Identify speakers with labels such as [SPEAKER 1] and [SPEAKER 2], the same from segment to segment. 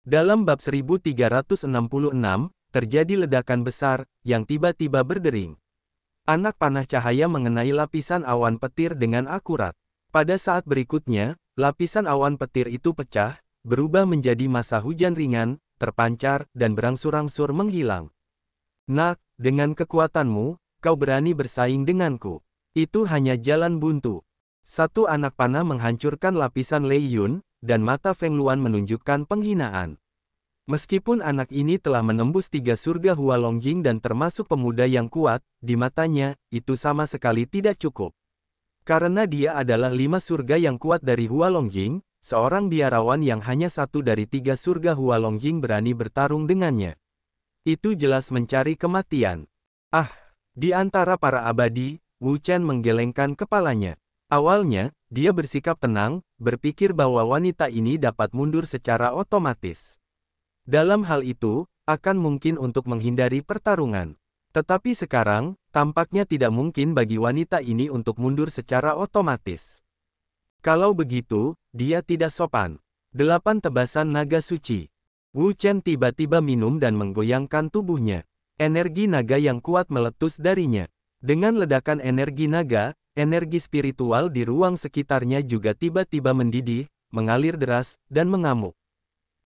[SPEAKER 1] Dalam bab 1366, terjadi ledakan besar, yang tiba-tiba berdering. Anak panah cahaya mengenai lapisan awan petir dengan akurat. Pada saat berikutnya, lapisan awan petir itu pecah, berubah menjadi massa hujan ringan, terpancar, dan berangsur-angsur menghilang. Nak, dengan kekuatanmu, kau berani bersaing denganku. Itu hanya jalan buntu. Satu anak panah menghancurkan lapisan Lei Yun, dan mata Feng Luan menunjukkan penghinaan. Meskipun anak ini telah menembus 3 surga Hua Longjing dan termasuk pemuda yang kuat, di matanya, itu sama sekali tidak cukup. Karena dia adalah 5 surga yang kuat dari Hua Longjing, seorang biarawan yang hanya 1 dari 3 surga Hua Longjing berani bertarung dengannya. Itu jelas mencari kematian. Ah, di antara para abadi, Wu Chen menggelengkan kepalanya. Awalnya, dia bersikap tenang, berpikir bahwa wanita ini dapat mundur secara otomatis. Dalam hal itu, akan mungkin untuk menghindari pertarungan. Tetapi sekarang, tampaknya tidak mungkin bagi wanita ini untuk mundur secara otomatis. Kalau begitu, dia tidak sopan. 8 tebasan naga suci. Wu Chen tiba-tiba minum dan menggoyangkan tubuhnya. Energi naga yang kuat meletus darinya. Dengan ledakan energi naga, energi spiritual di ruang sekitarnya juga tiba-tiba mendidih, mengalir deras, dan mengamuk.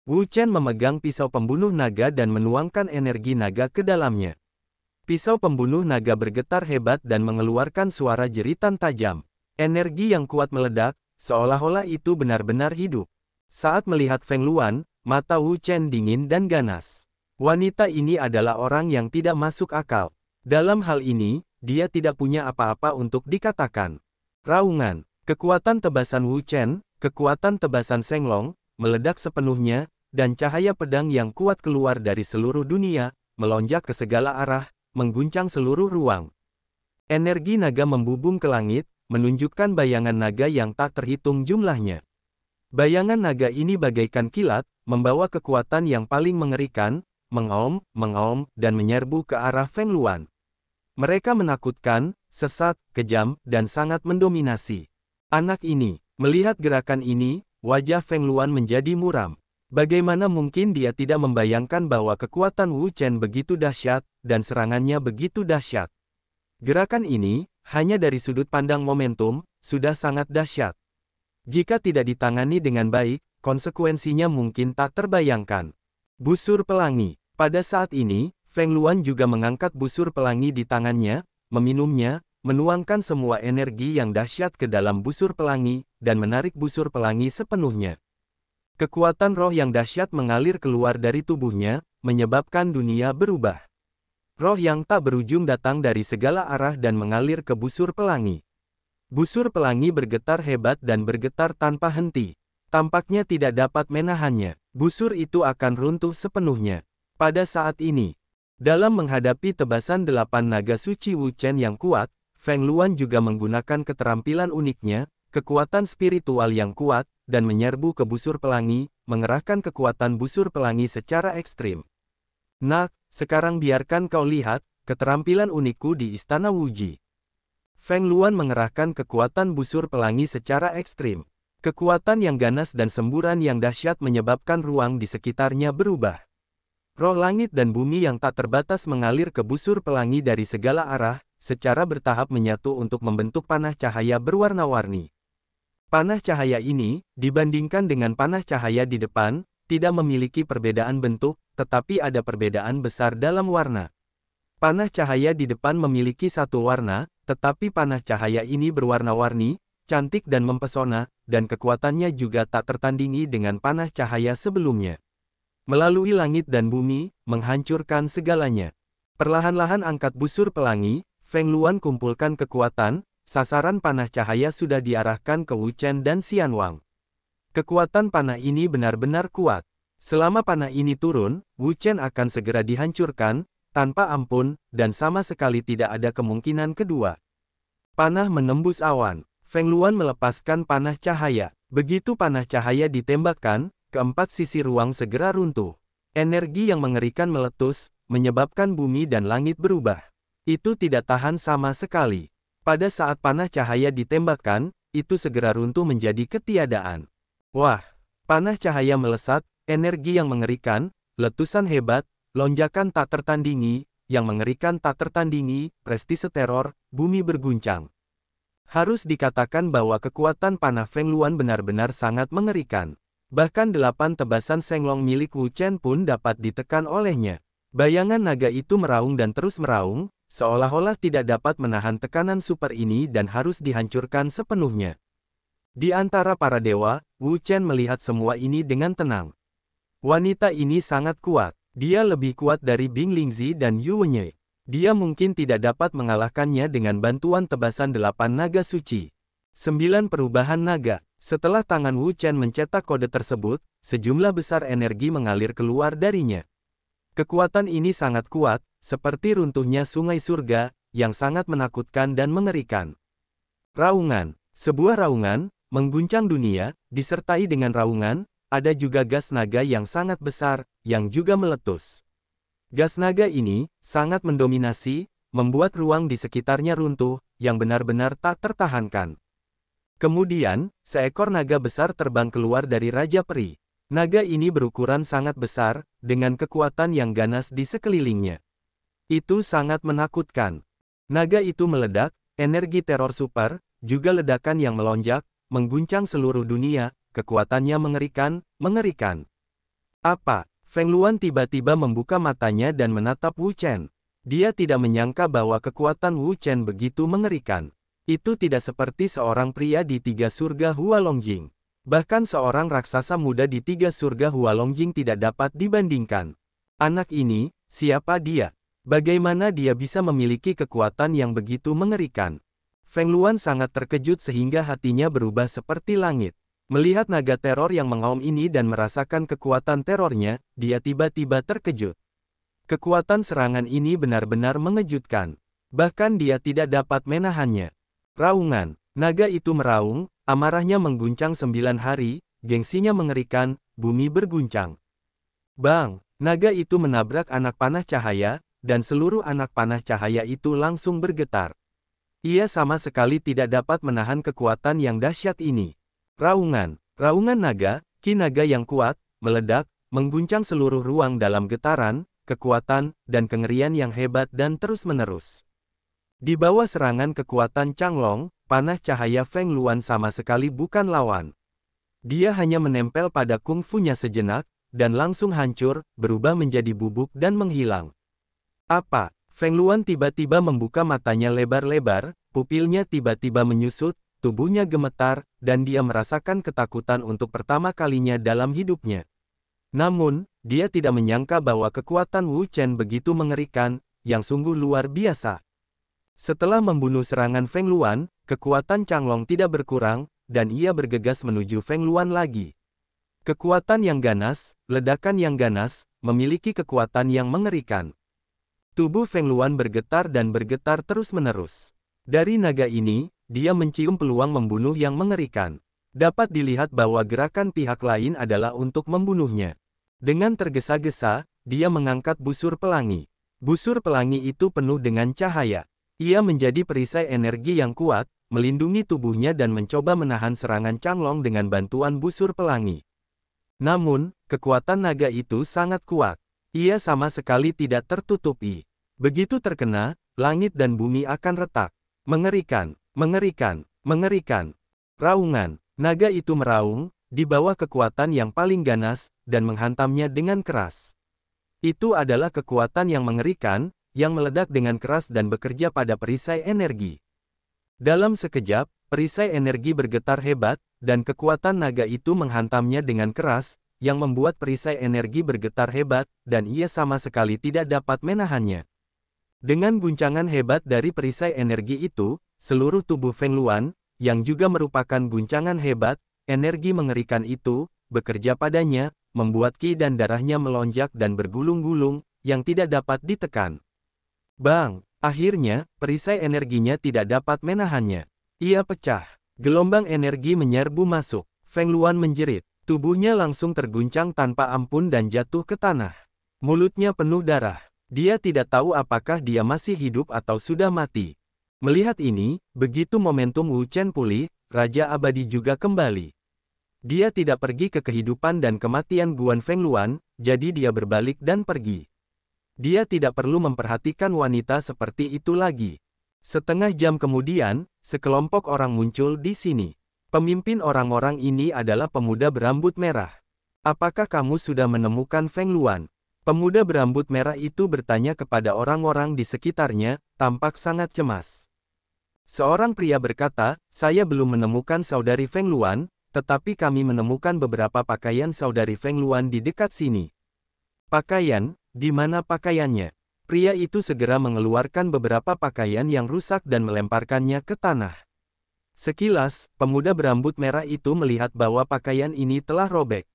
[SPEAKER 1] Wu Chen memegang pisau pembunuh naga dan menuangkan energi naga ke dalamnya. Pisau pembunuh naga bergetar hebat dan mengeluarkan suara jeritan tajam. Energi yang kuat meledak, seolah-olah itu benar-benar hidup. Saat melihat Feng Luan, mata Wu Chen dingin dan ganas. Wanita ini adalah orang yang tidak masuk akal. Dalam hal ini, dia tidak punya apa-apa untuk dikatakan. Raungan, kekuatan tebasan Wu Chen, kekuatan tebasan Sheng Long, meledak sepenuhnya, dan cahaya pedang yang kuat keluar dari seluruh dunia, melonjak ke segala arah, mengguncang seluruh ruang. Energi naga membubung ke langit, menunjukkan bayangan naga yang tak terhitung jumlahnya. Bayangan naga ini bagaikan kilat, membawa kekuatan yang paling mengerikan, mengaum, dan menyerbu ke arah Feng Luan. Mereka menakutkan, sesat, kejam, dan sangat mendominasi. Anak ini, melihat gerakan ini, wajah Feng Luan menjadi muram. Bagaimana mungkin dia tidak membayangkan bahwa kekuatan Wu Chen begitu dahsyat, dan serangannya begitu dahsyat. Gerakan ini, hanya dari sudut pandang momentum, sudah sangat dahsyat. Jika tidak ditangani dengan baik, konsekuensinya mungkin tak terbayangkan. Busur pelangi. Pada saat ini, Feng Luan juga mengangkat busur pelangi di tangannya, meminumnya, menuangkan semua energi yang dahsyat ke dalam busur pelangi, dan menarik busur pelangi sepenuhnya. Kekuatan roh yang dahsyat mengalir keluar dari tubuhnya, menyebabkan dunia berubah. Roh yang tak berujung datang dari segala arah dan mengalir ke busur pelangi. Busur pelangi bergetar hebat dan bergetar tanpa henti. Tampaknya tidak dapat menahannya. Busur itu akan runtuh sepenuhnya. Pada saat ini, dalam menghadapi tebasan 8 naga suci Wu Chen yang kuat, Feng Luan juga menggunakan keterampilan uniknya, kekuatan spiritual yang kuat, dan menyerbu ke busur pelangi, mengerahkan kekuatan busur pelangi secara ekstrim. Nak, sekarang biarkan kau lihat, keterampilan unikku di Istana Wuji. Feng Luan mengerahkan kekuatan busur pelangi secara ekstrim. Kekuatan yang ganas dan semburan yang dahsyat menyebabkan ruang di sekitarnya berubah. Roh langit dan bumi yang tak terbatas mengalir ke busur pelangi dari segala arah, secara bertahap menyatu untuk membentuk panah cahaya berwarna-warni. Panah cahaya ini, dibandingkan dengan panah cahaya di depan, tidak memiliki perbedaan bentuk, tetapi ada perbedaan besar dalam warna. Panah cahaya di depan memiliki satu warna, tetapi panah cahaya ini berwarna-warni, cantik dan mempesona, dan kekuatannya juga tak tertandingi dengan panah cahaya sebelumnya. Melalui langit dan bumi, menghancurkan segalanya. Perlahan-lahan angkat busur pelangi, Feng Luan kumpulkan kekuatan, sasaran panah cahaya sudah diarahkan ke Wu Chen dan Xian Wang. Kekuatan panah ini benar-benar kuat. Selama panah ini turun, Wu Chen akan segera dihancurkan, tanpa ampun, dan sama sekali tidak ada kemungkinan kedua. Panah menembus awan. Feng Luan melepaskan panah cahaya. Begitu panah cahaya ditembakkan, keempat sisi ruang segera runtuh. Energi yang mengerikan meletus, menyebabkan bumi dan langit berubah. Itu tidak tahan sama sekali. Pada saat panah cahaya ditembakkan, itu segera runtuh menjadi ketiadaan. Wah! Panah cahaya melesat, Energi yang mengerikan, letusan hebat, lonjakan tak tertandingi, yang mengerikan tak tertandingi, prestise teror, bumi berguncang. Harus dikatakan bahwa kekuatan panah Feng Luan benar-benar sangat mengerikan. Bahkan 8 tebasan Shenglong milik Wu Chen pun dapat ditekan olehnya. Bayangan naga itu meraung dan terus meraung, seolah-olah tidak dapat menahan tekanan super ini dan harus dihancurkan sepenuhnya. Di antara para dewa, Wu Chen melihat semua ini dengan tenang. Wanita ini sangat kuat. Dia lebih kuat dari Bing Lingzi dan Yu Wenye. Dia mungkin tidak dapat mengalahkannya dengan bantuan tebasan 8 naga suci. 9 perubahan naga. Setelah tangan Wu Chen mencetak kode tersebut, sejumlah besar energi mengalir keluar darinya. Kekuatan ini sangat kuat, seperti runtuhnya sungai surga, yang sangat menakutkan dan mengerikan. Raungan. Sebuah raungan, mengguncang dunia, disertai dengan raungan, ada juga gas naga yang sangat besar, yang juga meletus. Gas naga ini, sangat mendominasi, membuat ruang di sekitarnya runtuh, yang benar-benar tak tertahankan. Kemudian, seekor naga besar terbang keluar dari Raja Peri. Naga ini berukuran sangat besar, dengan kekuatan yang ganas di sekelilingnya. Itu sangat menakutkan. Naga itu meledak, energi teror super, juga ledakan yang melonjak, mengguncang seluruh dunia, kekuatannya mengerikan, mengerikan. Apa? Feng Luan tiba-tiba membuka matanya dan menatap Wu Chen. Dia tidak menyangka bahwa kekuatan Wu Chen begitu mengerikan. Itu tidak seperti seorang pria di 3 surga Hualongjing. Bahkan seorang raksasa muda di 3 surga Hualongjing tidak dapat dibandingkan. Anak ini, siapa dia? Bagaimana dia bisa memiliki kekuatan yang begitu mengerikan? Feng Luan sangat terkejut sehingga hatinya berubah seperti langit. Melihat naga teror yang mengaum ini dan merasakan kekuatan terornya, dia tiba-tiba terkejut. Kekuatan serangan ini benar-benar mengejutkan. Bahkan dia tidak dapat menahannya. Raungan. Naga itu meraung, amarahnya mengguncang 9 hari, gengsinya mengerikan, bumi berguncang. Bang! Naga itu menabrak anak panah cahaya, dan seluruh anak panah cahaya itu langsung bergetar. Ia sama sekali tidak dapat menahan kekuatan yang dahsyat ini. Raungan. Raungan naga, ki naga yang kuat, meledak, mengguncang seluruh ruang dalam getaran, kekuatan, dan kengerian yang hebat dan terus-menerus. Di bawah serangan kekuatan Changlong, panah cahaya Feng Luan sama sekali bukan lawan. Dia hanya menempel pada kungfunya sejenak, dan langsung hancur, berubah menjadi bubuk dan menghilang. Apa? Feng Luan tiba-tiba membuka matanya lebar-lebar, pupilnya tiba-tiba menyusut, tubuhnya gemetar, dan dia merasakan ketakutan untuk pertama kalinya dalam hidupnya. Namun, dia tidak menyangka bahwa kekuatan Wu Chen begitu mengerikan, yang sungguh luar biasa. Setelah membunuh serangan Feng Luan, kekuatan Changlong tidak berkurang, dan ia bergegas menuju Feng Luan lagi. Kekuatan yang ganas, ledakan yang ganas, memiliki kekuatan yang mengerikan. Tubuh Feng Luan bergetar dan bergetar terus-menerus. Dari naga ini, dia mencium peluang membunuh yang mengerikan. Dapat dilihat bahwa gerakan pihak lain adalah untuk membunuhnya. Dengan tergesa-gesa, dia mengangkat busur pelangi. Busur pelangi itu penuh dengan cahaya. Ia menjadi perisai energi yang kuat, melindungi tubuhnya dan mencoba menahan serangan Changlong dengan bantuan busur pelangi. Namun, kekuatan naga itu sangat kuat. Ia sama sekali tidak tertutupi. Begitu terkena, langit dan bumi akan retak. Mengerikan, mengerikan, mengerikan. Raungan. Naga itu meraung, di bawah kekuatan yang paling ganas, dan menghantamnya dengan keras. Itu adalah kekuatan yang mengerikan, yang meledak dengan keras dan bekerja pada perisai energi. Dalam sekejap, perisai energi bergetar hebat, dan kekuatan naga itu menghantamnya dengan keras, yang membuat perisai energi bergetar hebat, dan ia sama sekali tidak dapat menahannya. Dengan guncangan hebat dari perisai energi itu, seluruh tubuh Feng Luan, yang juga merupakan guncangan hebat, energi mengerikan itu, bekerja padanya, membuat ki dan darahnya melonjak dan bergulung-gulung, yang tidak dapat ditekan. Bang! Akhirnya, perisai energinya tidak dapat menahannya. Ia pecah. Gelombang energi menyerbu masuk. Feng Luan menjerit. Tubuhnya langsung terguncang tanpa ampun dan jatuh ke tanah. Mulutnya penuh darah. Dia tidak tahu apakah dia masih hidup atau sudah mati. Melihat ini, begitu momentum Wu Chen pulih, Raja Abadi juga kembali. Dia tidak pergi ke kehidupan dan kematian Guan Fengluan, jadi dia berbalik dan pergi. Dia tidak perlu memperhatikan wanita seperti itu lagi. Setengah jam kemudian, sekelompok orang muncul di sini. Pemimpin orang-orang ini adalah pemuda berambut merah. Apakah kamu sudah menemukan Feng Luan? Pemuda berambut merah itu bertanya kepada orang-orang di sekitarnya, tampak sangat cemas. Seorang pria berkata, saya belum menemukan saudari Feng Luan, tetapi kami menemukan beberapa pakaian saudari Feng Luan di dekat sini. Pakaian? Di mana pakaiannya? Pria itu segera mengeluarkan beberapa pakaian yang rusak dan melemparkannya ke tanah. Sekilas, pemuda berambut merah itu melihat bahwa pakaian ini telah robek.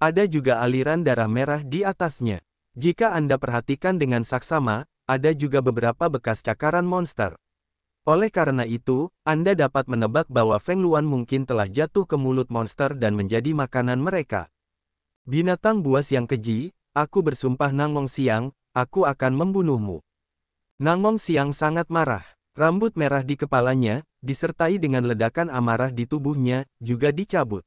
[SPEAKER 1] Ada juga aliran darah merah di atasnya. Jika Anda perhatikan dengan saksama, ada juga beberapa bekas cakaran monster. Oleh karena itu, Anda dapat menebak bahwa Feng Luan mungkin telah jatuh ke mulut monster dan menjadi makanan mereka. Binatang buas yang keji, aku bersumpah Nangmong Siang, aku akan membunuhmu. Nangmong Siang sangat marah. Rambut merah di kepalanya, disertai dengan ledakan amarah di tubuhnya, juga dicabut.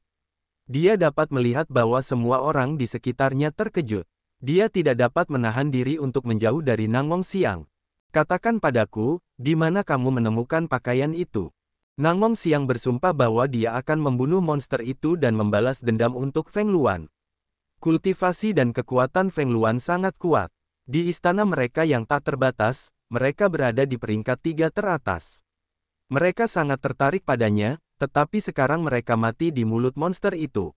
[SPEAKER 1] Dia dapat melihat bahwa semua orang di sekitarnya terkejut. Dia tidak dapat menahan diri untuk menjauh dari Nangmong Siang. Katakan padaku, di mana kamu menemukan pakaian itu? Nangmong Siang bersumpah bahwa dia akan membunuh monster itu dan membalas dendam untuk Feng Luan. Kultivasi dan kekuatan Feng Luan sangat kuat. Di istana mereka yang tak terbatas, mereka berada di peringkat 3 teratas. Mereka sangat tertarik padanya, tetapi sekarang mereka mati di mulut monster itu.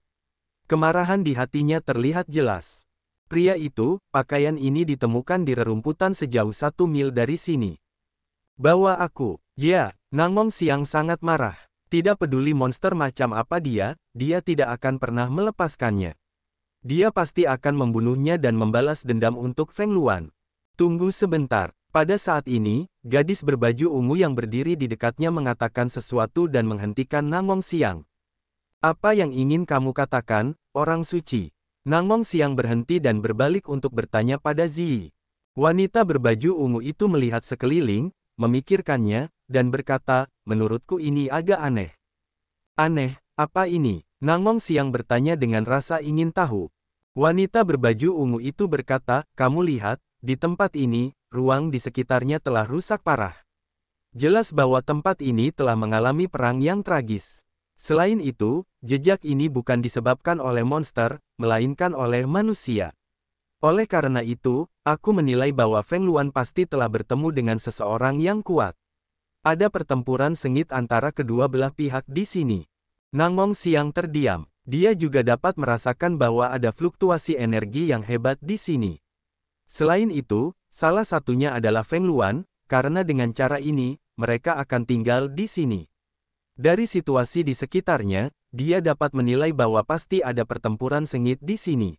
[SPEAKER 1] Kemarahan di hatinya terlihat jelas. Pria itu, pakaian ini ditemukan di rerumputan sejauh 1 mil dari sini. Bawa aku. Ya, Nangmong Siang sangat marah. Tidak peduli monster macam apa dia tidak akan pernah melepaskannya. Dia pasti akan membunuhnya dan membalas dendam untuk Feng Luan. Tunggu sebentar. Pada saat ini, gadis berbaju ungu yang berdiri di dekatnya mengatakan sesuatu dan menghentikan Nangmong Siang. Apa yang ingin kamu katakan, orang suci? Nangmong Siang berhenti dan berbalik untuk bertanya pada Ziyi. Wanita berbaju ungu itu melihat sekeliling, memikirkannya, dan berkata, menurutku ini agak aneh. Aneh, apa ini? Nangmong Siang bertanya dengan rasa ingin tahu. Wanita berbaju ungu itu berkata, kamu lihat, di tempat ini, ruang di sekitarnya telah rusak parah. Jelas bahwa tempat ini telah mengalami perang yang tragis. Selain itu, jejak ini bukan disebabkan oleh monster, melainkan oleh manusia. Oleh karena itu, aku menilai bahwa Feng Luan pasti telah bertemu dengan seseorang yang kuat. Ada pertempuran sengit antara kedua belah pihak di sini. Nangmong Siang terdiam. Dia juga dapat merasakan bahwa ada fluktuasi energi yang hebat di sini. Selain itu, salah satunya adalah Feng Luan, karena dengan cara ini, mereka akan tinggal di sini. Dari situasi di sekitarnya, dia dapat menilai bahwa pasti ada pertempuran sengit di sini.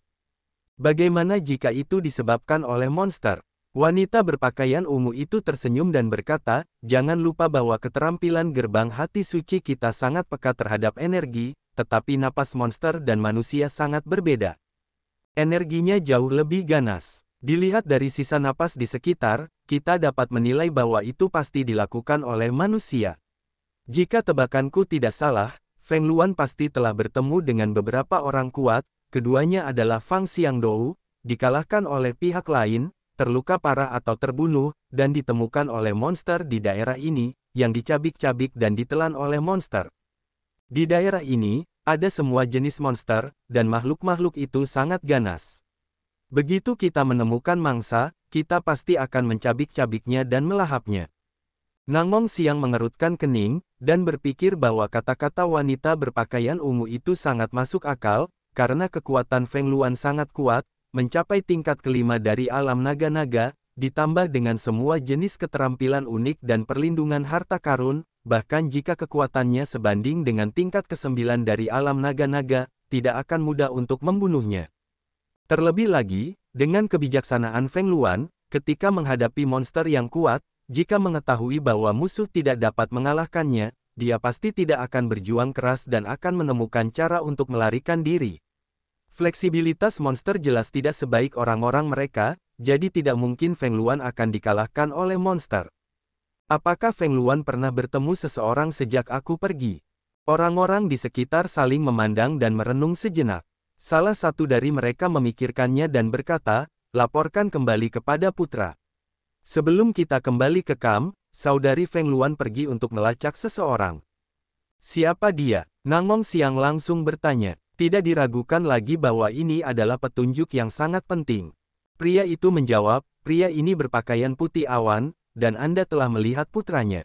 [SPEAKER 1] Bagaimana jika itu disebabkan oleh monster? Wanita berpakaian ungu itu tersenyum dan berkata, jangan lupa bahwa keterampilan gerbang hati suci kita sangat peka terhadap energi, tetapi napas monster dan manusia sangat berbeda. Energinya jauh lebih ganas. Dilihat dari sisa napas di sekitar, kita dapat menilai bahwa itu pasti dilakukan oleh manusia. Jika tebakanku tidak salah, Feng Luan pasti telah bertemu dengan beberapa orang kuat, keduanya adalah Fang Xiangdou, dikalahkan oleh pihak lain, terluka parah atau terbunuh, dan ditemukan oleh monster di daerah ini, yang dicabik-cabik dan ditelan oleh monster. Di daerah ini, ada semua jenis monster, dan makhluk-makhluk itu sangat ganas. Begitu kita menemukan mangsa, kita pasti akan mencabik-cabiknya dan melahapnya. Nangmong Siang mengerutkan kening, dan berpikir bahwa kata-kata wanita berpakaian ungu itu sangat masuk akal, karena kekuatan Feng Luan sangat kuat, mencapai tingkat kelima dari alam naga-naga, ditambah dengan semua jenis keterampilan unik dan perlindungan harta karun, bahkan jika kekuatannya sebanding dengan tingkat ke-9 dari alam naga-naga, tidak akan mudah untuk membunuhnya. Terlebih lagi, dengan kebijaksanaan Feng Luan, ketika menghadapi monster yang kuat, jika mengetahui bahwa musuh tidak dapat mengalahkannya, dia pasti tidak akan berjuang keras dan akan menemukan cara untuk melarikan diri. Fleksibilitas monster jelas tidak sebaik orang-orang mereka, jadi tidak mungkin Feng Luan akan dikalahkan oleh monster. Apakah Feng Luan pernah bertemu seseorang sejak aku pergi? Orang-orang di sekitar saling memandang dan merenung sejenak. Salah satu dari mereka memikirkannya dan berkata, laporkan kembali kepada putra. Sebelum kita kembali ke kamp, saudari Feng Luan pergi untuk melacak seseorang. Siapa dia? Nangmong Xiang langsung bertanya. Tidak diragukan lagi bahwa ini adalah petunjuk yang sangat penting. Pria itu menjawab, pria ini berpakaian putih awan, dan Anda telah melihat putranya.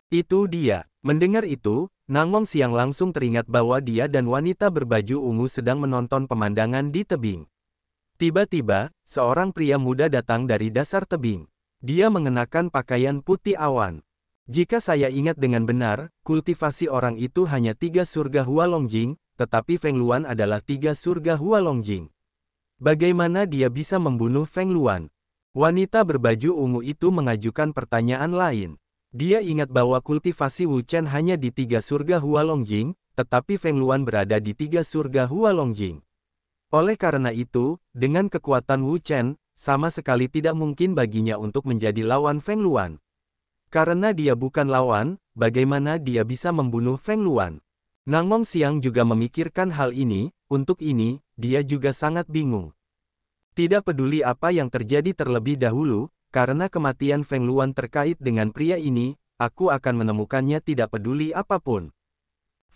[SPEAKER 1] Itu dia. Mendengar itu, Nangmong Xiang langsung teringat bahwa dia dan wanita berbaju ungu sedang menonton pemandangan di tebing. Tiba-tiba, seorang pria muda datang dari dasar tebing. Dia mengenakan pakaian putih awan. Jika saya ingat dengan benar, kultivasi orang itu hanya 3 surga Hualongjing, tetapi Feng Luan adalah 3 surga Hualongjing. Bagaimana dia bisa membunuh Feng Luan? Wanita berbaju ungu itu mengajukan pertanyaan lain. Dia ingat bahwa kultivasi Wu Chen hanya di 3 surga Hualongjing, tetapi Feng Luan berada di 3 surga Hualongjing. Oleh karena itu, dengan kekuatan Wu Chen, sama sekali tidak mungkin baginya untuk menjadi lawan Feng Luan. Karena dia bukan lawan, bagaimana dia bisa membunuh Feng Luan? Nangmong Xiang juga memikirkan hal ini, untuk ini, dia juga sangat bingung. Tidak peduli apa yang terjadi terlebih dahulu, karena kematian Feng Luan terkait dengan pria ini, aku akan menemukannya tidak peduli apapun.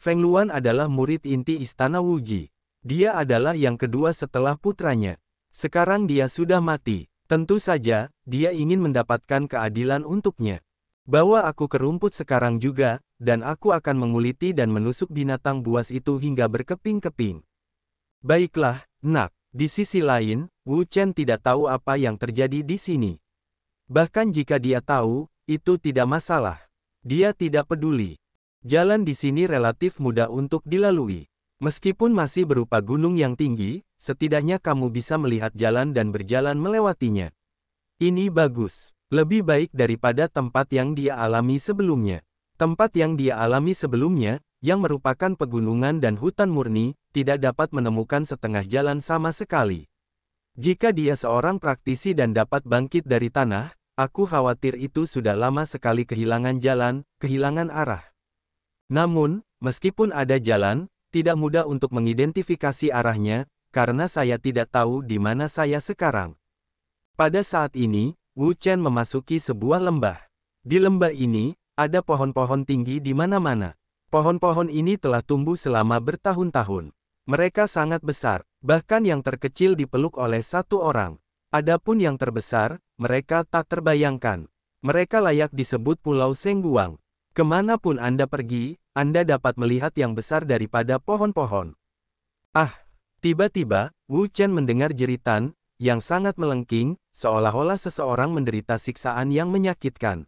[SPEAKER 1] Feng Luan adalah murid inti Istana Wuji. Dia adalah yang kedua setelah putranya. Sekarang dia sudah mati. Tentu saja, dia ingin mendapatkan keadilan untuknya. Bawa aku ke rumput sekarang juga, dan aku akan menguliti dan menusuk binatang buas itu hingga berkeping-keping. Baiklah, nak. Di sisi lain, Wu Chen tidak tahu apa yang terjadi di sini. Bahkan jika dia tahu, itu tidak masalah. Dia tidak peduli. Jalan di sini relatif mudah untuk dilalui. Meskipun masih berupa gunung yang tinggi, setidaknya kamu bisa melihat jalan dan berjalan melewatinya. Ini bagus. Lebih baik daripada tempat yang dia alami sebelumnya. Tempat yang dia alami sebelumnya, yang merupakan pegunungan dan hutan murni, tidak dapat menemukan setengah jalan sama sekali. Jika dia seorang praktisi dan dapat bangkit dari tanah, aku khawatir itu sudah lama sekali kehilangan jalan, kehilangan arah. Namun, meskipun ada jalan, tidak mudah untuk mengidentifikasi arahnya, karena saya tidak tahu di mana saya sekarang. Pada saat ini, Wu Chen memasuki sebuah lembah. Di lembah ini, ada pohon-pohon tinggi di mana-mana. Pohon-pohon ini telah tumbuh selama bertahun-tahun. Mereka sangat besar, bahkan yang terkecil dipeluk oleh satu orang. Adapun yang terbesar, mereka tak terbayangkan. Mereka layak disebut Pulau Sengguang. Kemanapun Anda pergi, Anda dapat melihat yang besar daripada pohon-pohon. Ah! Tiba-tiba, Wu Chen mendengar jeritan, yang sangat melengking, seolah-olah seseorang menderita siksaan yang menyakitkan.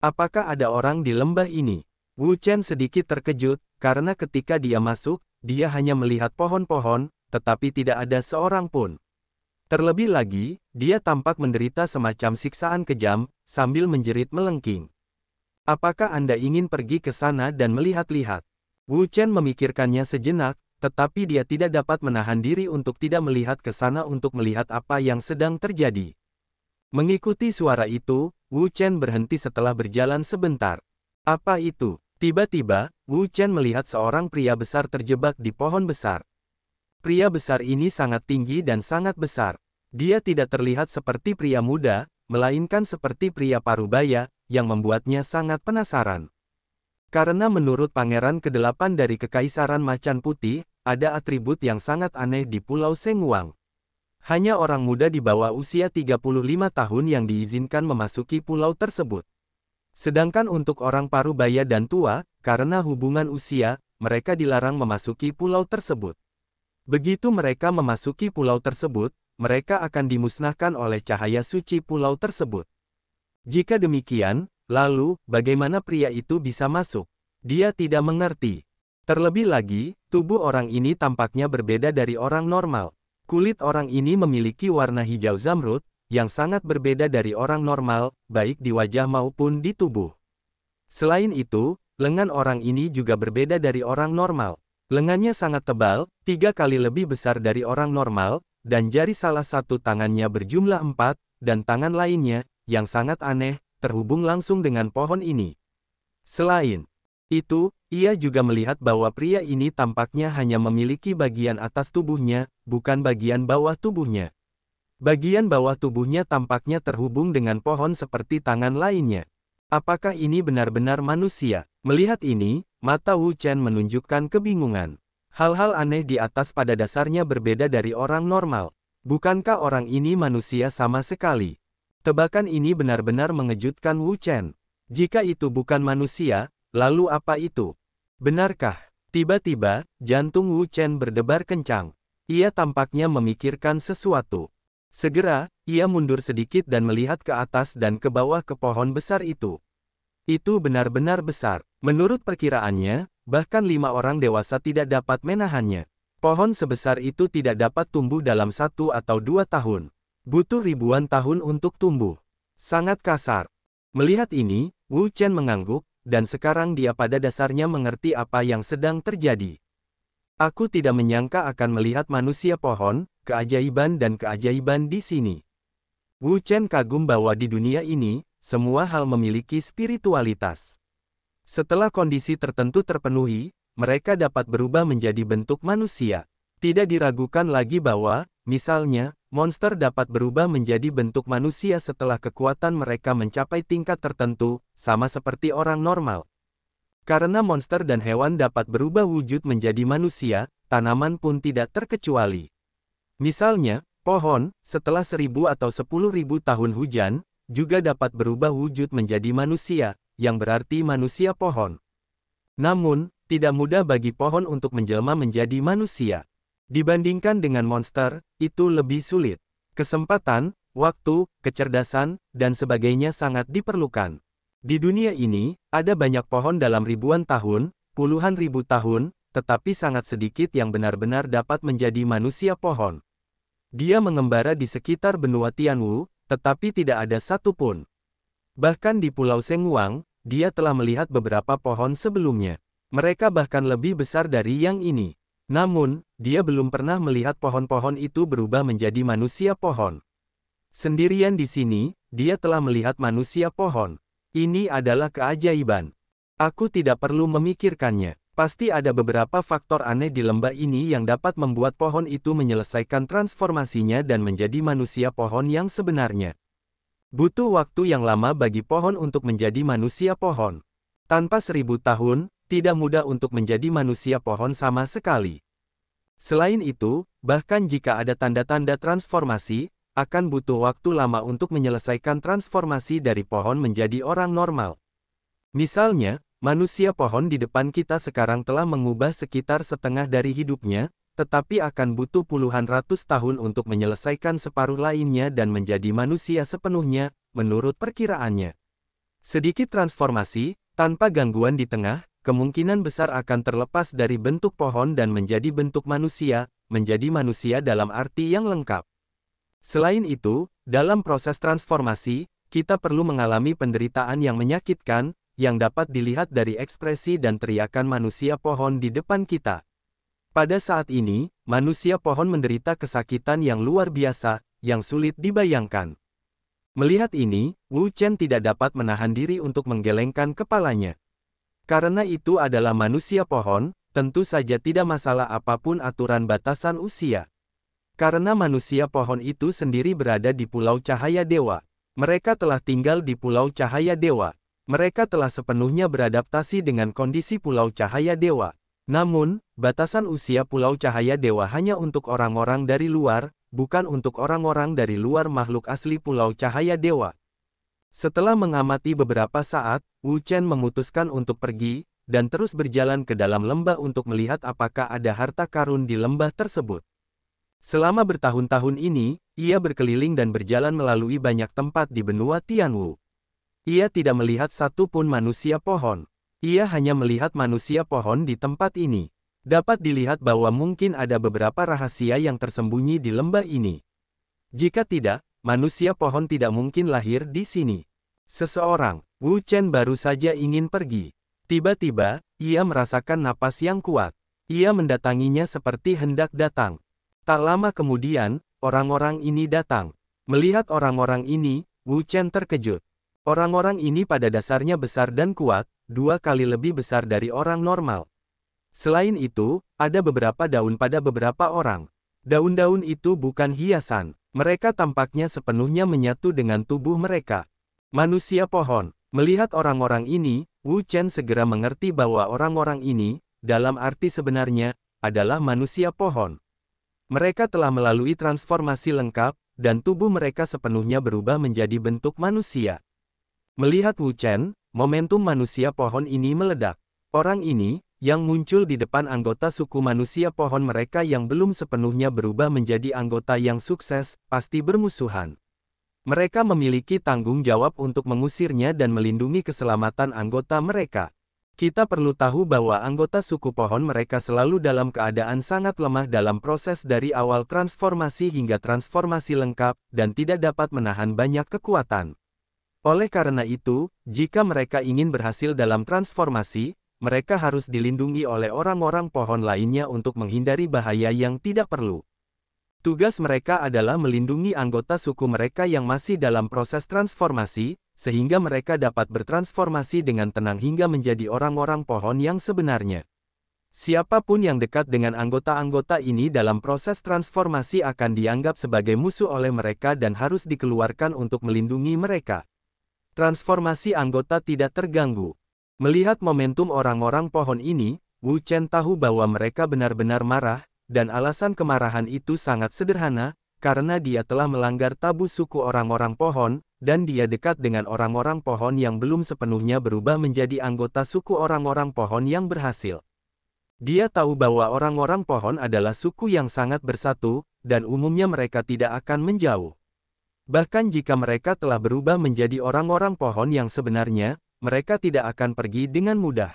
[SPEAKER 1] Apakah ada orang di lembah ini? Wu Chen sedikit terkejut, karena ketika dia masuk, dia hanya melihat pohon-pohon, tetapi tidak ada seorang pun. Terlebih lagi, dia tampak menderita semacam siksaan kejam, sambil menjerit melengking. Apakah Anda ingin pergi ke sana dan melihat-lihat? Wu Chen memikirkannya sejenak, tetapi dia tidak dapat menahan diri untuk tidak melihat ke sana untuk melihat apa yang sedang terjadi. Mengikuti suara itu, Wu Chen berhenti setelah berjalan sebentar. Apa itu? Tiba-tiba, Wu Chen melihat seorang pria besar terjebak di pohon besar. Pria besar ini sangat tinggi dan sangat besar. Dia tidak terlihat seperti pria muda, melainkan seperti pria parubaya, yang membuatnya sangat penasaran. Karena menurut Pangeran ke-8 dari Kekaisaran Macan Putih, ada atribut yang sangat aneh di Pulau Sengguang. Hanya orang muda di bawah usia 35 tahun yang diizinkan memasuki pulau tersebut. Sedangkan untuk orang parubaya dan tua, karena hubungan usia, mereka dilarang memasuki pulau tersebut. Begitu mereka memasuki pulau tersebut, mereka akan dimusnahkan oleh cahaya suci pulau tersebut. Jika demikian, lalu, bagaimana pria itu bisa masuk? Dia tidak mengerti. Terlebih lagi, tubuh orang ini tampaknya berbeda dari orang normal. Kulit orang ini memiliki warna hijau zamrud, yang sangat berbeda dari orang normal, baik di wajah maupun di tubuh. Selain itu, lengan orang ini juga berbeda dari orang normal. Lengannya sangat tebal, 3 kali lebih besar dari orang normal, dan jari salah satu tangannya berjumlah 4, dan tangan lainnya, yang sangat aneh, terhubung langsung dengan pohon ini. Selain Ia juga melihat bahwa pria ini tampaknya hanya memiliki bagian atas tubuhnya, bukan bagian bawah tubuhnya. Bagian bawah tubuhnya tampaknya terhubung dengan pohon seperti tangan lainnya. Apakah ini benar-benar manusia? Melihat ini, mata Wu Chen menunjukkan kebingungan. Hal-hal aneh di atas pada dasarnya berbeda dari orang normal. Bukankah orang ini manusia sama sekali? Tebakan ini benar-benar mengejutkan Wu Chen. Jika itu bukan manusia, lalu apa itu? Benarkah? Tiba-tiba, jantung Wu Chen berdebar kencang. Ia tampaknya memikirkan sesuatu. Segera, ia mundur sedikit dan melihat ke atas dan ke bawah ke pohon besar itu. Itu benar-benar besar. Menurut perkiraannya, bahkan 5 orang dewasa tidak dapat menahannya. Pohon sebesar itu tidak dapat tumbuh dalam 1 atau 2 tahun. Butuh ribuan tahun untuk tumbuh. Sangat kasar. Melihat ini, Wu Chen mengangguk, dan sekarang dia pada dasarnya mengerti apa yang sedang terjadi. Aku tidak menyangka akan melihat manusia pohon, keajaiban dan keajaiban di sini. Wu Chen kagum bahwa di dunia ini, semua hal memiliki spiritualitas. Setelah kondisi tertentu terpenuhi, mereka dapat berubah menjadi bentuk manusia. Tidak diragukan lagi bahwa, misalnya, monster dapat berubah menjadi bentuk manusia setelah kekuatan mereka mencapai tingkat tertentu, sama seperti orang normal. Karena monster dan hewan dapat berubah wujud menjadi manusia, tanaman pun tidak terkecuali. Misalnya, pohon, setelah 1000 atau 10.000 tahun hujan, juga dapat berubah wujud menjadi manusia, yang berarti manusia pohon. Namun, tidak mudah bagi pohon untuk menjelma menjadi manusia. Dibandingkan dengan monster, itu lebih sulit. Kesempatan, waktu, kecerdasan, dan sebagainya sangat diperlukan. Di dunia ini, ada banyak pohon dalam ribuan tahun, puluhan ribu tahun, tetapi sangat sedikit yang benar-benar dapat menjadi manusia pohon. Dia mengembara di sekitar benua Tianwu, tetapi tidak ada satupun. Bahkan di Pulau Sengwang, dia telah melihat beberapa pohon sebelumnya. Mereka bahkan lebih besar dari yang ini. Namun, dia belum pernah melihat pohon-pohon itu berubah menjadi manusia pohon. Sendirian di sini, dia telah melihat manusia pohon. Ini adalah keajaiban. Aku tidak perlu memikirkannya. Pasti ada beberapa faktor aneh di lembah ini yang dapat membuat pohon itu menyelesaikan transformasinya dan menjadi manusia pohon yang sebenarnya. Butuh waktu yang lama bagi pohon untuk menjadi manusia pohon. Tanpa 1000 tahun, tidak mudah untuk menjadi manusia pohon sama sekali. Selain itu, bahkan jika ada tanda-tanda transformasi, akan butuh waktu lama untuk menyelesaikan transformasi dari pohon menjadi orang normal. Misalnya, manusia pohon di depan kita sekarang telah mengubah sekitar setengah dari hidupnya, tetapi akan butuh puluhan ratus tahun untuk menyelesaikan separuh lainnya dan menjadi manusia sepenuhnya, menurut perkiraannya. Sedikit transformasi, tanpa gangguan di tengah, kemungkinan besar akan terlepas dari bentuk pohon dan menjadi bentuk manusia, menjadi manusia dalam arti yang lengkap. Selain itu, dalam proses transformasi, kita perlu mengalami penderitaan yang menyakitkan, yang dapat dilihat dari ekspresi dan teriakan manusia pohon di depan kita. Pada saat ini, manusia pohon menderita kesakitan yang luar biasa, yang sulit dibayangkan. Melihat ini, Wu Chen tidak dapat menahan diri untuk menggelengkan kepalanya. Karena itu adalah manusia pohon, tentu saja tidak masalah apapun aturan batasan usia. Karena manusia pohon itu sendiri berada di Pulau Cahaya Dewa. Mereka telah tinggal di Pulau Cahaya Dewa. Mereka telah sepenuhnya beradaptasi dengan kondisi Pulau Cahaya Dewa. Namun, batasan usia Pulau Cahaya Dewa hanya untuk orang-orang dari luar, bukan untuk orang-orang dari luar makhluk asli Pulau Cahaya Dewa. Setelah mengamati beberapa saat, Wu Chen memutuskan untuk pergi, dan terus berjalan ke dalam lembah untuk melihat apakah ada harta karun di lembah tersebut. Selama bertahun-tahun ini, ia berkeliling dan berjalan melalui banyak tempat di benua Tianwu. Ia tidak melihat satu pun manusia pohon. Ia hanya melihat manusia pohon di tempat ini. Dapat dilihat bahwa mungkin ada beberapa rahasia yang tersembunyi di lembah ini. Jika tidak, manusia pohon tidak mungkin lahir di sini. Seseorang, Wu Chen baru saja ingin pergi. Tiba-tiba, ia merasakan napas yang kuat. Ia mendatanginya seperti hendak datang. Tak lama kemudian, orang-orang ini datang. Melihat orang-orang ini, Wu Chen terkejut. Orang-orang ini pada dasarnya besar dan kuat, 2 kali lebih besar dari orang normal. Selain itu, ada beberapa daun pada beberapa orang. Daun-daun itu bukan hiasan. Mereka tampaknya sepenuhnya menyatu dengan tubuh mereka. Manusia pohon. Melihat orang-orang ini, Wu Chen segera mengerti bahwa orang-orang ini, dalam arti sebenarnya, adalah manusia pohon. Mereka telah melalui transformasi lengkap, dan tubuh mereka sepenuhnya berubah menjadi bentuk manusia. Melihat Wu Chen, momentum manusia pohon ini meledak. Orang ini, yang muncul di depan anggota suku manusia pohon mereka yang belum sepenuhnya berubah menjadi anggota yang sukses, pasti bermusuhan. Mereka memiliki tanggung jawab untuk mengusirnya dan melindungi keselamatan anggota mereka. Kita perlu tahu bahwa anggota suku pohon mereka selalu dalam keadaan sangat lemah dalam proses dari awal transformasi hingga transformasi lengkap, dan tidak dapat menahan banyak kekuatan. Oleh karena itu, jika mereka ingin berhasil dalam transformasi, mereka harus dilindungi oleh orang-orang pohon lainnya untuk menghindari bahaya yang tidak perlu. Tugas mereka adalah melindungi anggota suku mereka yang masih dalam proses transformasi, sehingga mereka dapat bertransformasi dengan tenang hingga menjadi orang-orang pohon yang sebenarnya. Siapapun yang dekat dengan anggota-anggota ini dalam proses transformasi akan dianggap sebagai musuh oleh mereka dan harus dikeluarkan untuk melindungi mereka. Transformasi anggota tidak terganggu. Melihat momentum orang-orang pohon ini, Wu Chen tahu bahwa mereka benar-benar marah, dan alasan kemarahan itu sangat sederhana, karena dia telah melanggar tabu suku orang-orang pohon, dan dia dekat dengan orang-orang pohon yang belum sepenuhnya berubah menjadi anggota suku orang-orang pohon yang berhasil. Dia tahu bahwa orang-orang pohon adalah suku yang sangat bersatu, dan umumnya mereka tidak akan menjauh. Bahkan jika mereka telah berubah menjadi orang-orang pohon yang sebenarnya, mereka tidak akan pergi dengan mudah.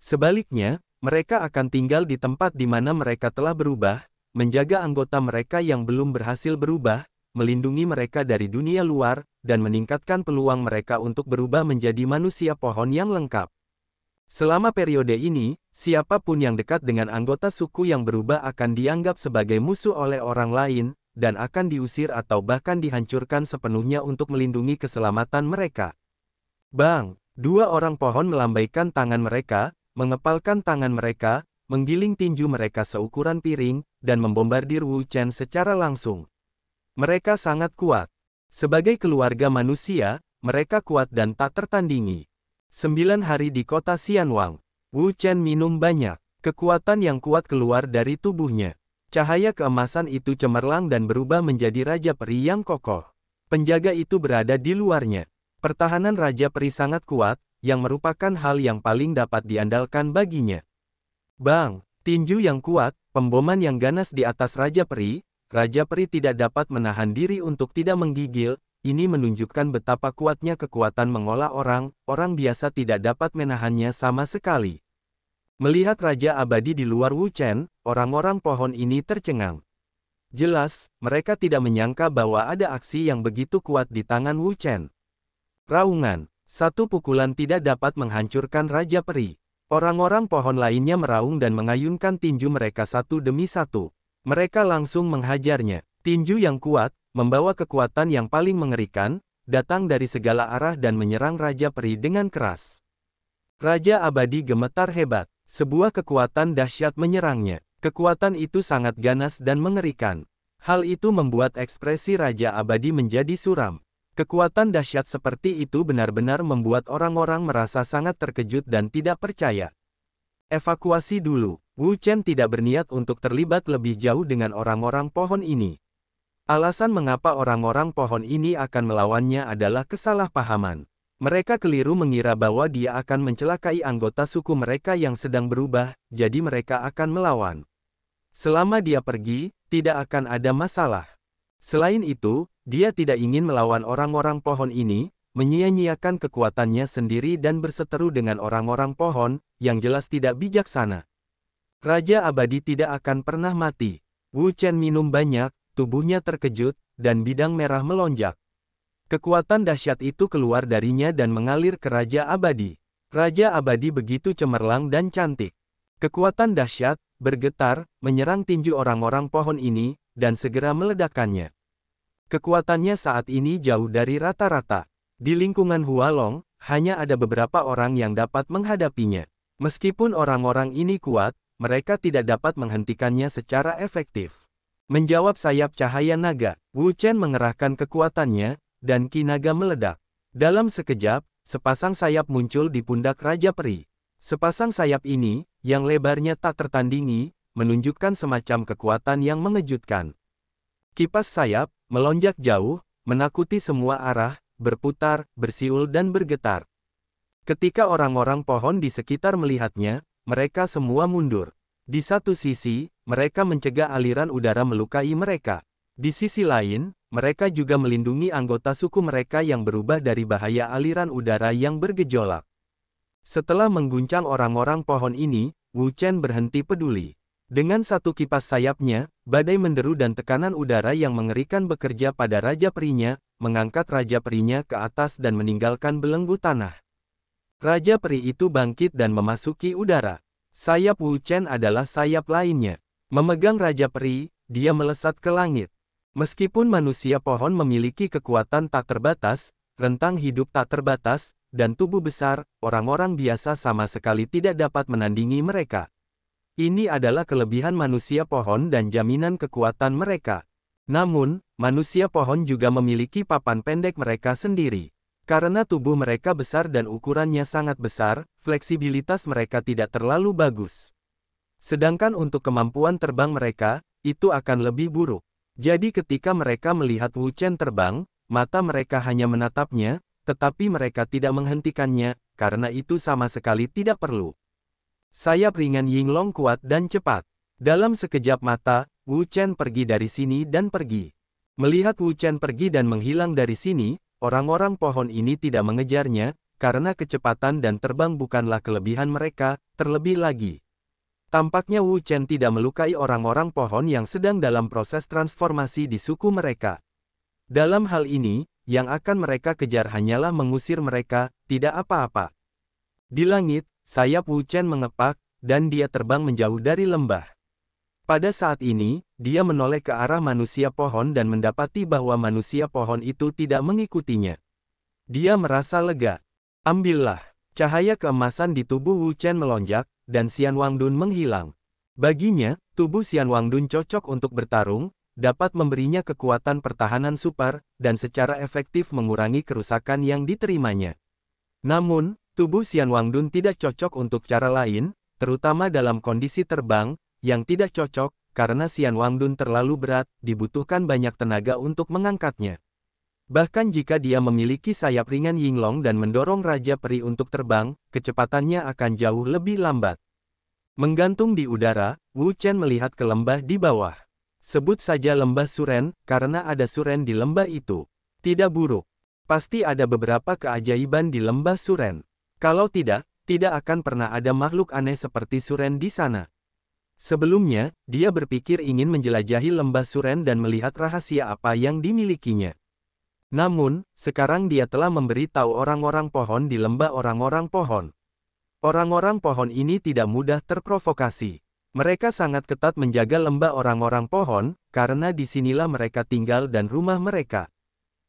[SPEAKER 1] Sebaliknya, mereka akan tinggal di tempat di mana mereka telah berubah, menjaga anggota mereka yang belum berhasil berubah, melindungi mereka dari dunia luar, dan meningkatkan peluang mereka untuk berubah menjadi manusia pohon yang lengkap. Selama periode ini, siapapun yang dekat dengan anggota suku yang berubah akan dianggap sebagai musuh oleh orang lain, dan akan diusir atau bahkan dihancurkan sepenuhnya untuk melindungi keselamatan mereka. Bang! Dua orang pohon melambaikan tangan mereka, mengepalkan tangan mereka, menggiling tinju mereka seukuran piring, dan membombardir Wu Chen secara langsung. Mereka sangat kuat. Sebagai keluarga manusia, mereka kuat dan tak tertandingi. 9 hari di kota Xianwang. Wu Chen minum banyak. Kekuatan yang kuat keluar dari tubuhnya. Cahaya keemasan itu cemerlang dan berubah menjadi Raja Peri yang kokoh. Penjaga itu berada di luarnya. Pertahanan Raja Peri sangat kuat, yang merupakan hal yang paling dapat diandalkan baginya. Bang! Tinju yang kuat, pemboman yang ganas di atas Raja Peri tidak dapat menahan diri untuk tidak menggigil. Ini menunjukkan betapa kuatnya kekuatan mengolah orang biasa tidak dapat menahannya sama sekali. Melihat Raja Abadi di luar Wu Chen, orang-orang pohon ini tercengang. Jelas, mereka tidak menyangka bahwa ada aksi yang begitu kuat di tangan Wu Chen. Raungan, satu pukulan tidak dapat menghancurkan Raja Peri. Orang-orang pohon lainnya meraung dan mengayunkan tinju mereka satu demi satu. Mereka langsung menghajarnya. Tinju yang kuat, membawa kekuatan yang paling mengerikan, datang dari segala arah dan menyerang Raja Peri dengan keras. Raja Abadi gemetar hebat. Sebuah kekuatan dahsyat menyerangnya. Kekuatan itu sangat ganas dan mengerikan. Hal itu membuat ekspresi Raja Abadi menjadi suram. Kekuatan dahsyat seperti itu benar-benar membuat orang-orang merasa sangat terkejut dan tidak percaya. Evakuasi dulu. Wu Chen tidak berniat untuk terlibat lebih jauh dengan orang-orang pohon ini. Alasan mengapa orang-orang pohon ini akan melawannya adalah kesalahpahaman. Mereka keliru mengira bahwa dia akan mencelakai anggota suku mereka yang sedang berubah, jadi mereka akan melawan. Selama dia pergi, tidak akan ada masalah. Selain itu, dia tidak ingin melawan orang-orang pohon ini, menyia-nyiakan kekuatannya sendiri dan berseteru dengan orang-orang pohon, yang jelas tidak bijaksana. Raja Abadi tidak akan pernah mati. Wu Chen minum banyak, tubuhnya terkejut, dan bidang merah melonjak. Kekuatan dahsyat itu keluar darinya dan mengalir ke Raja Abadi. Raja Abadi begitu cemerlang dan cantik. Kekuatan dahsyat, bergetar, menyerang tinju orang-orang pohon ini, dan segera meledakkannya. Kekuatannya saat ini jauh dari rata-rata. Di lingkungan Hualong, hanya ada beberapa orang yang dapat menghadapinya. Meskipun orang-orang ini kuat, mereka tidak dapat menghentikannya secara efektif. Menjawab sayap cahaya naga, Wu Chen mengerahkan kekuatannya, dan ki naga meledak. Dalam sekejap, sepasang sayap muncul di pundak Raja Peri. Sepasang sayap ini, yang lebarnya tak tertandingi, menunjukkan semacam kekuatan yang mengejutkan. Kipas sayap, melonjak jauh, menakuti semua arah, berputar, bersiul dan bergetar. Ketika orang-orang pohon di sekitar melihatnya, mereka semua mundur. Di satu sisi, mereka mencegah aliran udara melukai mereka. Di sisi lain, mereka juga melindungi anggota suku mereka yang berubah dari bahaya aliran udara yang bergejolak. Setelah mengguncang orang-orang pohon ini, Wu Chen berhenti peduli. Dengan satu kipas sayapnya, badai menderu dan tekanan udara yang mengerikan bekerja pada Raja Perinya, mengangkat Raja Perinya ke atas dan meninggalkan belenggu tanah. Raja Peri itu bangkit dan memasuki udara. Sayap Wu Chen adalah sayap lainnya. Memegang Raja Peri, dia melesat ke langit. Meskipun manusia pohon memiliki kekuatan tak terbatas, rentang hidup tak terbatas, dan tubuh besar, orang-orang biasa sama sekali tidak dapat menandingi mereka. Ini adalah kelebihan manusia pohon dan jaminan kekuatan mereka. Namun, manusia pohon juga memiliki papan pendek mereka sendiri. Karena tubuh mereka besar dan ukurannya sangat besar, fleksibilitas mereka tidak terlalu bagus. Sedangkan untuk kemampuan terbang mereka, itu akan lebih buruk. Jadi ketika mereka melihat Wu Chen terbang, mata mereka hanya menatapnya, tetapi mereka tidak menghentikannya, karena itu sama sekali tidak perlu. Sayap ringan Yinglong kuat dan cepat. Dalam sekejap mata, Wu Chen pergi dari sini dan pergi. Melihat Wu Chen pergi dan menghilang dari sini, orang-orang pohon ini tidak mengejarnya, karena kecepatan dan terbang bukanlah kelebihan mereka, terlebih lagi. Tampaknya Wu Chen tidak melukai orang-orang pohon yang sedang dalam proses transformasi di suku mereka. Dalam hal ini, yang akan mereka kejar hanyalah mengusir mereka, tidak apa-apa. Di langit, sayap Wu Chen mengepak, dan dia terbang menjauh dari lembah. Pada saat ini, dia menoleh ke arah manusia pohon dan mendapati bahwa manusia pohon itu tidak mengikutinya. Dia merasa lega. Ambillah. Cahaya keemasan di tubuh Wu Chen melonjak, dan Xian Wangdun menghilang. Baginya, tubuh Xian Wangdun cocok untuk bertarung, dapat memberinya kekuatan pertahanan super, dan secara efektif mengurangi kerusakan yang diterimanya. Namun, tubuh Xian Wangdun tidak cocok untuk cara lain, terutama dalam kondisi terbang, yang tidak cocok, karena Xian Wangdun terlalu berat, dibutuhkan banyak tenaga untuk mengangkatnya. Bahkan jika dia memiliki sayap ringan Yinglong dan mendorong Raja Peri untuk terbang, kecepatannya akan jauh lebih lambat. Menggantung di udara, Wu Chen melihat ke lembah di bawah. Sebut saja lembah Suren, karena ada Suren di lembah itu. Tidak buruk. Pasti ada beberapa keajaiban di lembah Suren. Kalau tidak, tidak akan pernah ada makhluk aneh seperti Suren di sana. Sebelumnya, dia berpikir ingin menjelajahi lembah Suren dan melihat rahasia apa yang dimilikinya. Namun, sekarang dia telah memberi tahu orang-orang pohon di lembah orang-orang pohon. Orang-orang pohon ini tidak mudah terprovokasi. Mereka sangat ketat menjaga lembah orang-orang pohon, karena disinilah mereka tinggal dan rumah mereka.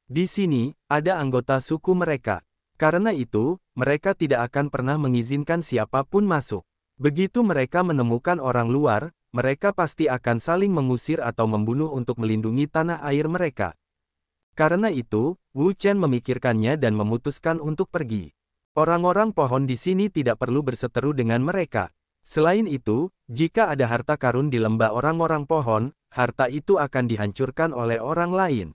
[SPEAKER 1] Di sini, ada anggota suku mereka. Karena itu, mereka tidak akan pernah mengizinkan siapapun masuk. Begitu mereka menemukan orang luar, mereka pasti akan saling mengusir atau membunuh untuk melindungi tanah air mereka. Karena itu, Wu Chen memikirkannya dan memutuskan untuk pergi. Orang-orang pohon di sini tidak perlu berseteru dengan mereka. Selain itu, jika ada harta karun di lembah orang-orang pohon, harta itu akan dihancurkan oleh orang lain.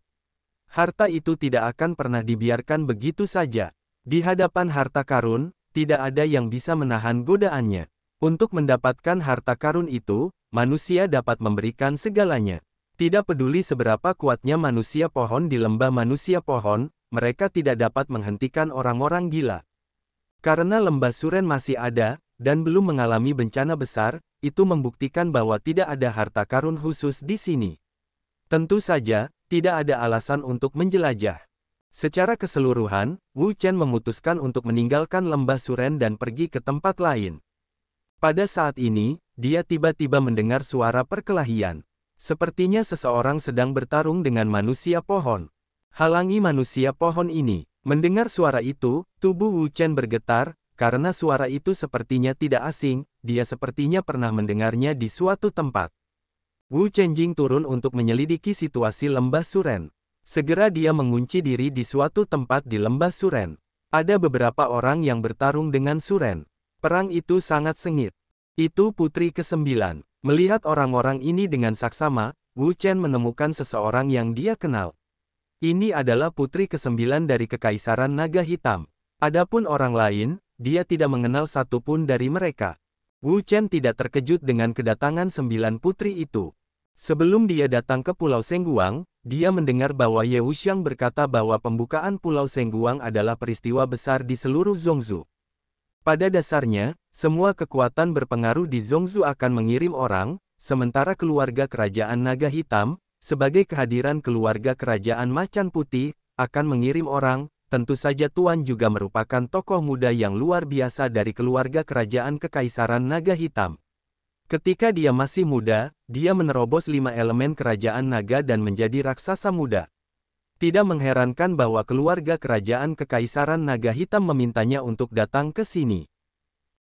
[SPEAKER 1] Harta itu tidak akan pernah dibiarkan begitu saja. Di hadapan harta karun, tidak ada yang bisa menahan godaannya. Untuk mendapatkan harta karun itu, manusia dapat memberikan segalanya. Tidak peduli seberapa kuatnya manusia pohon di lembah manusia pohon, mereka tidak dapat menghentikan orang-orang gila. Karena lembah Suren masih ada, dan belum mengalami bencana besar, itu membuktikan bahwa tidak ada harta karun khusus di sini. Tentu saja, tidak ada alasan untuk menjelajah. Secara keseluruhan, Wu Chen memutuskan untuk meninggalkan lembah Suren dan pergi ke tempat lain. Pada saat ini, dia tiba-tiba mendengar suara perkelahian. Sepertinya seseorang sedang bertarung dengan manusia pohon. Halangi manusia pohon ini. Mendengar suara itu, tubuh Wu Chen bergetar, karena suara itu sepertinya tidak asing, dia sepertinya pernah mendengarnya di suatu tempat. Wu Chenjing turun untuk menyelidiki situasi lembah Suren. Segera dia mengunci diri di suatu tempat di lembah Suren. Ada beberapa orang yang bertarung dengan Suren. Perang itu sangat sengit. Itu putri ke-9. Melihat orang-orang ini dengan saksama, Wu Chen menemukan seseorang yang dia kenal. Ini adalah putri ke-9 dari Kekaisaran Naga Hitam. Adapun orang lain, dia tidak mengenal satupun dari mereka. Wu Chen tidak terkejut dengan kedatangan 9 putri itu. Sebelum dia datang ke Pulau Sengguang, dia mendengar bahwa Ye Wuxiang berkata bahwa pembukaan Pulau Sengguang adalah peristiwa besar di seluruh Zhongzhou. Pada dasarnya, semua kekuatan berpengaruh di Zhongzhou akan mengirim orang, sementara keluarga kerajaan Naga Hitam, sebagai kehadiran keluarga kerajaan Macan Putih, akan mengirim orang. Tentu saja Tuan juga merupakan tokoh muda yang luar biasa dari keluarga kerajaan Kekaisaran Naga Hitam. Ketika dia masih muda, dia menerobos 5 elemen kerajaan naga dan menjadi raksasa muda. Tidak mengherankan bahwa keluarga kerajaan Kekaisaran Naga Hitam memintanya untuk datang ke sini.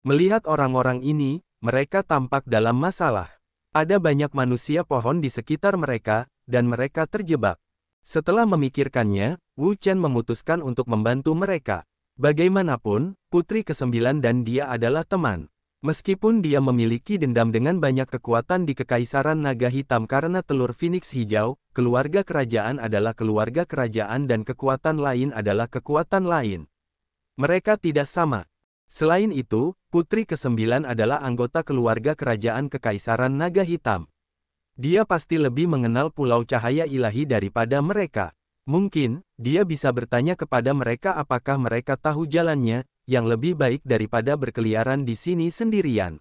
[SPEAKER 1] Melihat orang-orang ini, mereka tampak dalam masalah. Ada banyak manusia pohon di sekitar mereka, dan mereka terjebak. Setelah memikirkannya, Wu Chen memutuskan untuk membantu mereka. Bagaimanapun, putri ke-9 dan dia adalah teman. Meskipun dia memiliki dendam dengan banyak kekuatan di Kekaisaran Naga Hitam karena telur Phoenix hijau, keluarga kerajaan adalah keluarga kerajaan dan kekuatan lain adalah kekuatan lain. Mereka tidak sama. Selain itu, putri ke-9 adalah anggota keluarga kerajaan Kekaisaran Naga Hitam. Dia pasti lebih mengenal Pulau Cahaya Ilahi daripada mereka. Mungkin, dia bisa bertanya kepada mereka apakah mereka tahu jalannya, yang lebih baik daripada berkeliaran di sini sendirian.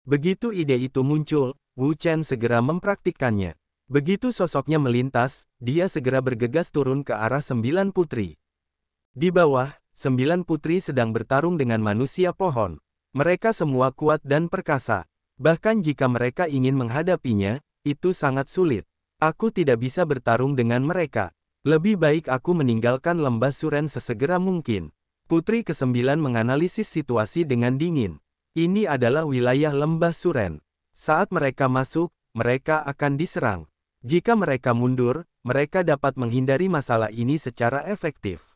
[SPEAKER 1] Begitu ide itu muncul, Wu Chen segera mempraktikkannya. Begitu sosoknya melintas, dia segera bergegas turun ke arah 9 putri. Di bawah, 9 putri sedang bertarung dengan manusia pohon. Mereka semua kuat dan perkasa. Bahkan jika mereka ingin menghadapinya, itu sangat sulit. Aku tidak bisa bertarung dengan mereka. Lebih baik aku meninggalkan lembah Suren sesegera mungkin. Putri ke-9 menganalisis situasi dengan dingin. Ini adalah wilayah lembah Suren. Saat mereka masuk, mereka akan diserang. Jika mereka mundur, mereka dapat menghindari masalah ini secara efektif.